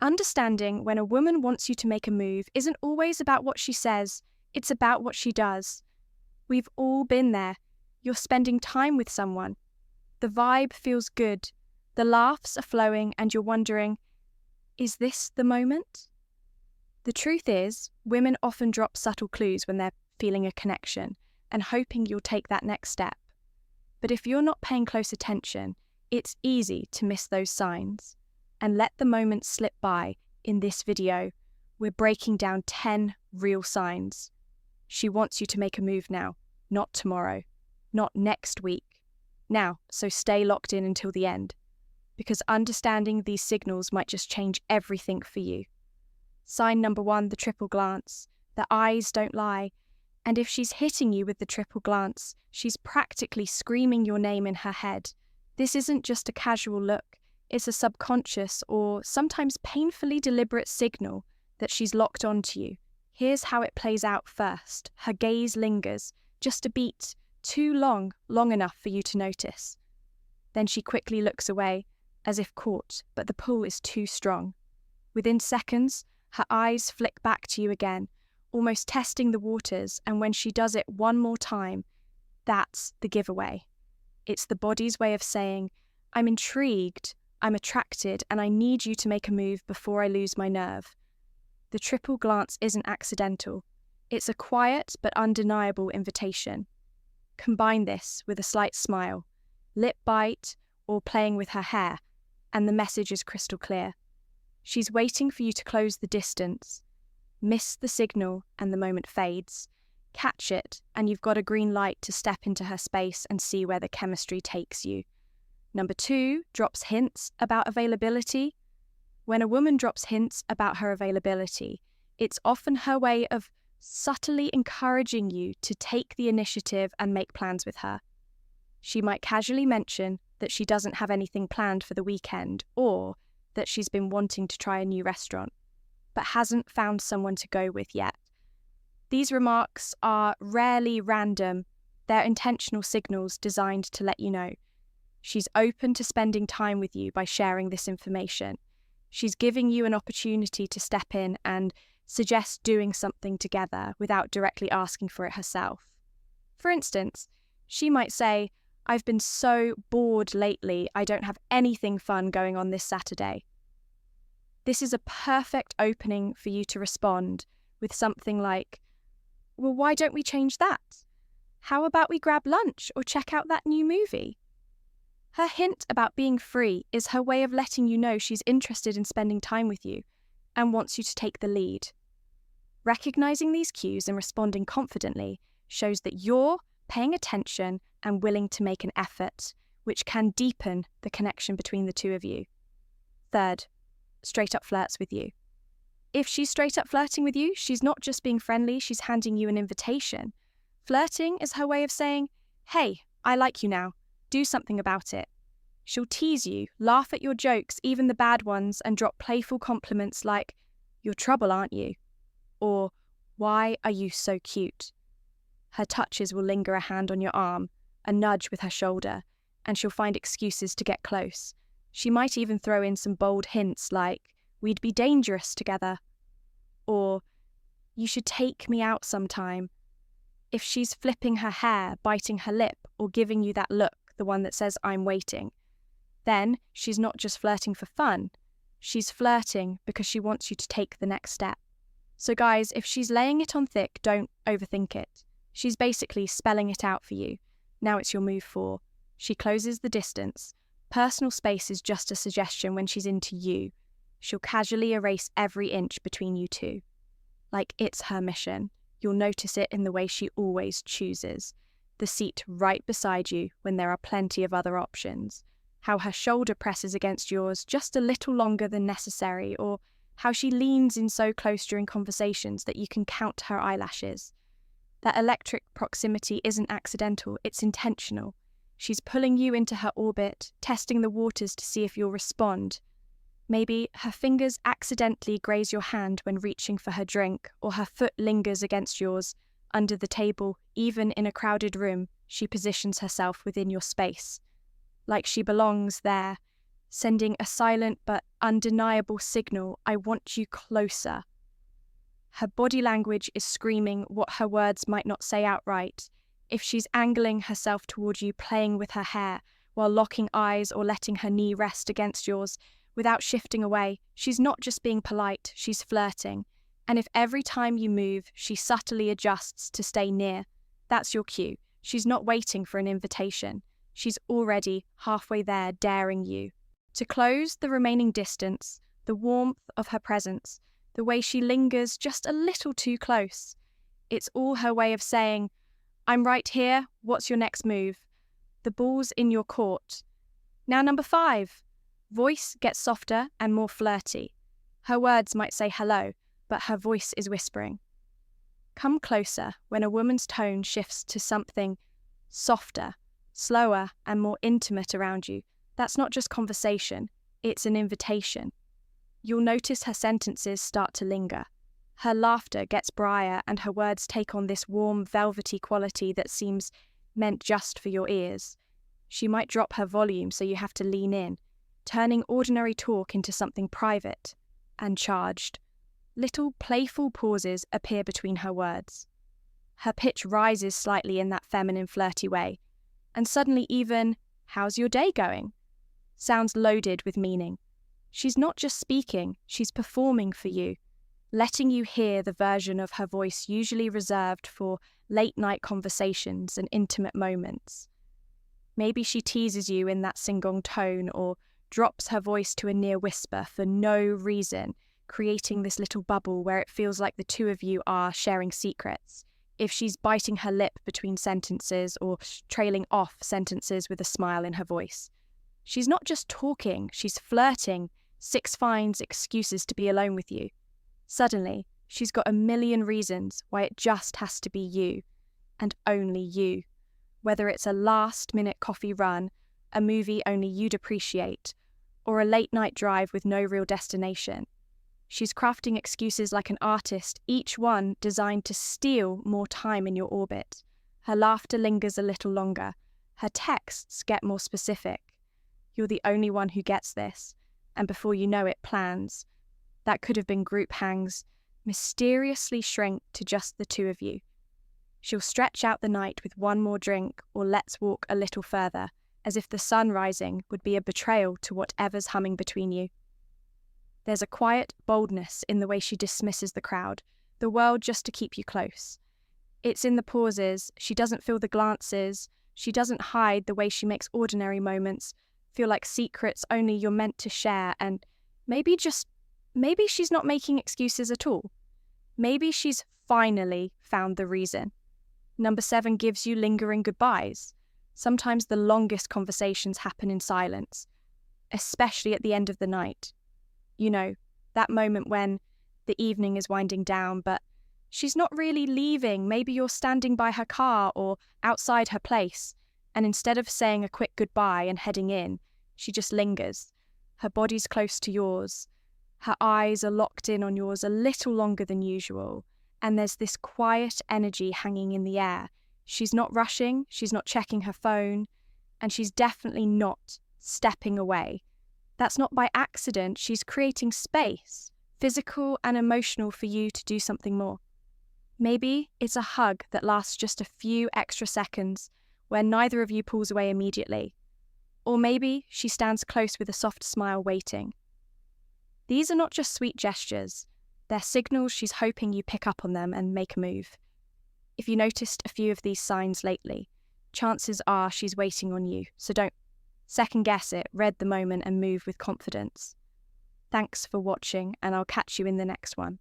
Understanding when a woman wants you to make a move isn't always about what she says, it's about what she does. We've all been there. You're spending time with someone. The vibe feels good. The laughs are flowing and you're wondering, is this the moment? The truth is, women often drop subtle clues when they're feeling a connection and hoping you'll take that next step. But if you're not paying close attention, it's easy to miss those signs and let the moment slip by. In this video, we're breaking down 10 real signs. She wants you to make a move now, not tomorrow, not next week. Now, so stay locked in until the end, because understanding these signals might just change everything for you. Sign number 1, the triple glance. The eyes don't lie. And if she's hitting you with the triple glance, she's practically screaming your name in her head. This isn't just a casual look. It's a subconscious or sometimes painfully deliberate signal that she's locked onto you. Here's how it plays out first. Her gaze lingers, just a beat, too long enough for you to notice. Then she quickly looks away, as if caught, but the pull is too strong. Within seconds, her eyes flick back to you again, almost testing the waters, and when she does it one more time, that's the giveaway. It's the body's way of saying, I'm intrigued, I'm attracted, and I need you to make a move before I lose my nerve. The triple glance isn't accidental. It's a quiet but undeniable invitation. Combine this with a slight smile, lip bite, or playing with her hair, and the message is crystal clear. She's waiting for you to close the distance. Miss the signal and the moment fades. Catch it and you've got a green light to step into her space and see where the chemistry takes you. Number 2, drops hints about availability. When a woman drops hints about her availability, it's often her way of subtly encouraging you to take the initiative and make plans with her. She might casually mention that she doesn't have anything planned for the weekend or that she's been wanting to try a new restaurant, but hasn't found someone to go with yet. These remarks are rarely random. They're intentional signals designed to let you know she's open to spending time with you by sharing this information. She's giving you an opportunity to step in and suggest doing something together without directly asking for it herself. For instance, she might say, I've been so bored lately, I don't have anything fun going on this Saturday. This is a perfect opening for you to respond with something like, well, why don't we change that? How about we grab lunch or check out that new movie? Her hint about being free is her way of letting you know she's interested in spending time with you and wants you to take the lead. Recognizing these cues and responding confidently shows that you're paying attention and willing to make an effort, which can deepen the connection between the two of you. Third, straight up flirts with you. If she's straight up flirting with you, she's not just being friendly, she's handing you an invitation. Flirting is her way of saying, hey, I like you now. Do something about it. She'll tease you, laugh at your jokes, even the bad ones, and drop playful compliments like, you're trouble, aren't you? Or, why are you so cute? Her touches will linger, a hand on your arm, a nudge with her shoulder, and she'll find excuses to get close. She might even throw in some bold hints like, we'd be dangerous together. Or, you should take me out sometime. If she's flipping her hair, biting her lip, or giving you that look, the one that says, I'm waiting, then she's not just flirting for fun. She's flirting because she wants you to take the next step. So guys, if she's laying it on thick, don't overthink it. She's basically spelling it out for you. Now it's your move 4. She closes the distance. Personal space is just a suggestion when she's into you. She'll casually erase every inch between you two. Like it's her mission. You'll notice it in the way she always chooses. The seat right beside you when there are plenty of other options. How her shoulder presses against yours just a little longer than necessary, or how she leans in so close during conversations that you can count her eyelashes. That electric proximity isn't accidental, it's intentional. She's pulling you into her orbit, testing the waters to see if you'll respond. Maybe her fingers accidentally graze your hand when reaching for her drink, or her foot lingers against yours. Under the table, even in a crowded room, she positions herself within your space. Like she belongs there, sending a silent but undeniable signal, I want you closer. Her body language is screaming what her words might not say outright. If she's angling herself toward you, playing with her hair, while locking eyes or letting her knee rest against yours without shifting away, she's not just being polite, she's flirting. And if every time you move, she subtly adjusts to stay near, that's your cue. She's not waiting for an invitation. She's already halfway there, daring you. To close the remaining distance, the warmth of her presence, the way she lingers just a little too close. It's all her way of saying, I'm right here, what's your next move? The ball's in your court. Now number 5. Voice gets softer and more flirty. Her words might say hello, but her voice is whispering. Come closer when a woman's tone shifts to something softer, slower, and more intimate around you. That's not just conversation, it's an invitation. You'll notice her sentences start to linger. Her laughter gets brighter and her words take on this warm, velvety quality that seems meant just for your ears. She might drop her volume so you have to lean in, turning ordinary talk into something private and charged. Little playful pauses appear between her words. Her pitch rises slightly in that feminine, flirty way, and suddenly even, how's your day going? Sounds loaded with meaning. She's not just speaking, she's performing for you, letting you hear the version of her voice usually reserved for late-night conversations and intimate moments. Maybe she teases you in that sing-song tone or drops her voice to a near whisper for no reason, creating this little bubble where it feels like the two of you are sharing secrets. If she's biting her lip between sentences or trailing off sentences with a smile in her voice. She's not just talking, she's flirting. 6 finds excuses to be alone with you. Suddenly, she's got a million reasons why it just has to be you, and only you. Whether it's a last-minute coffee run, a movie only you'd appreciate, or a late-night drive with no real destination. She's crafting excuses like an artist, each one designed to steal more time in your orbit. Her laughter lingers a little longer. Her texts get more specific. You're the only one who gets this, and before you know it, plans that could have been group hangs mysteriously shrink to just the two of you. She'll stretch out the night with one more drink or let's walk a little further, as if the sun rising would be a betrayal to whatever's humming between you. There's a quiet boldness in the way she dismisses the crowd, the world just to keep you close. It's in the pauses, she doesn't feel the glances, she doesn't hide the way she makes ordinary moments feel like secrets only you're meant to share, and maybe she's not making excuses at all. Maybe she's finally found the reason. Number 7 gives you lingering goodbyes. Sometimes the longest conversations happen in silence, especially at the end of the night. You know, that moment when the evening is winding down, but she's not really leaving. Maybe you're standing by her car or outside her place, and instead of saying a quick goodbye and heading in, she just lingers. Her body's close to yours. Her eyes are locked in on yours a little longer than usual, and there's this quiet energy hanging in the air. She's not rushing, she's not checking her phone, and she's definitely not stepping away. That's not by accident. She's creating space, physical and emotional, for you to do something more. Maybe it's a hug that lasts just a few extra seconds where neither of you pulls away immediately. Or maybe she stands close with a soft smile waiting. These are not just sweet gestures. They're signals she's hoping you pick up on them and make a move. If you noticed a few of these signs lately, chances are she's waiting on you, so don't second guess it, read the moment and move with confidence. Thanks for watching, and I'll catch you in the next one.